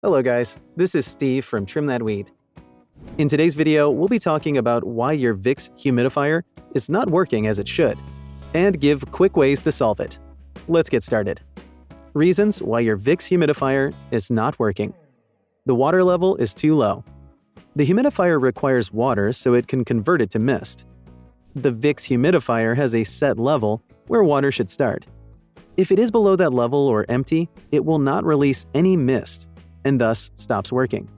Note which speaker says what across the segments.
Speaker 1: Hello guys, this is Steve from Trim That Weed. In today's video, we'll be talking about why your Vicks humidifier is not working as it should, and give quick ways to solve it. Let's get started. Reasons why your Vicks humidifier is not working. The water level is too low. The humidifier requires water so it can convert it to mist. The Vicks humidifier has a set level where water should start. If it is below that level or empty, it will not release any mist, and thus stops working.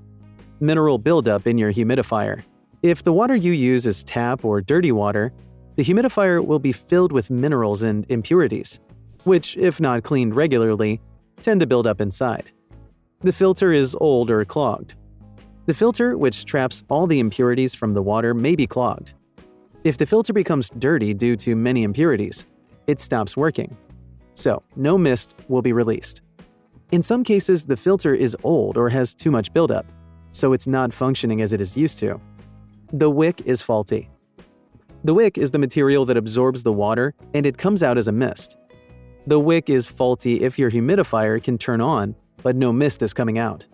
Speaker 1: Mineral buildup in your humidifier. If the water you use is tap or dirty water, the humidifier will be filled with minerals and impurities, which, if not cleaned regularly, tend to build up inside. The filter is old or clogged. The filter, which traps all the impurities from the water, may be clogged. If the filter becomes dirty due to many impurities, it stops working. So, no mist will be released. In some cases, the filter is old or has too much buildup, so it's not functioning as it is used to. The wick is faulty. The wick is the material that absorbs the water and it comes out as a mist. The wick is faulty if your humidifier can turn on, but no mist is coming out.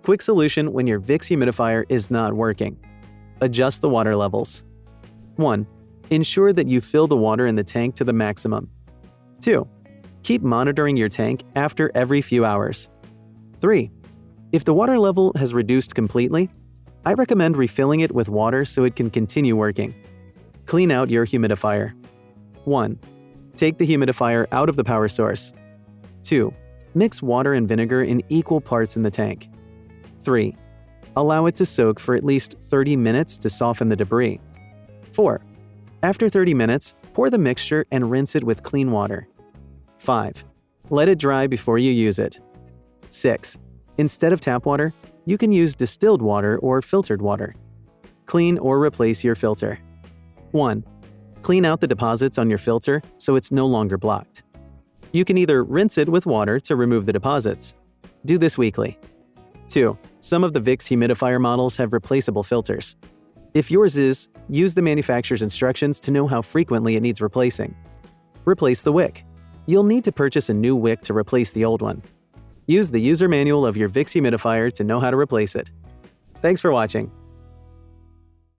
Speaker 1: Quick solution when your Vicks humidifier is not working. Adjust the water levels. 1. Ensure that you fill the water in the tank to the maximum. 2. Keep monitoring your tank after every few hours. 3. If the water level has reduced completely, I recommend refilling it with water so it can continue working. Clean out your humidifier. 1. Take the humidifier out of the power source. 2. Mix water and vinegar in equal parts in the tank. 3. Allow it to soak for at least 30 minutes to soften the debris. 4. After 30 minutes, pour the mixture and rinse it with clean water. 5. Let it dry before you use it. 6. Instead of tap water, you can use distilled water or filtered water. Clean or replace your filter. 1. Clean out the deposits on your filter so it's no longer blocked. You can either rinse it with water to remove the deposits. Do this weekly. 2. Some of the Vicks humidifier models have replaceable filters. If yours is, use the manufacturer's instructions to know how frequently it needs replacing. Replace the wick. You'll need to purchase a new wick to replace the old one. Use the user manual of your Vicks humidifier to know how to replace it. Thanks for watching.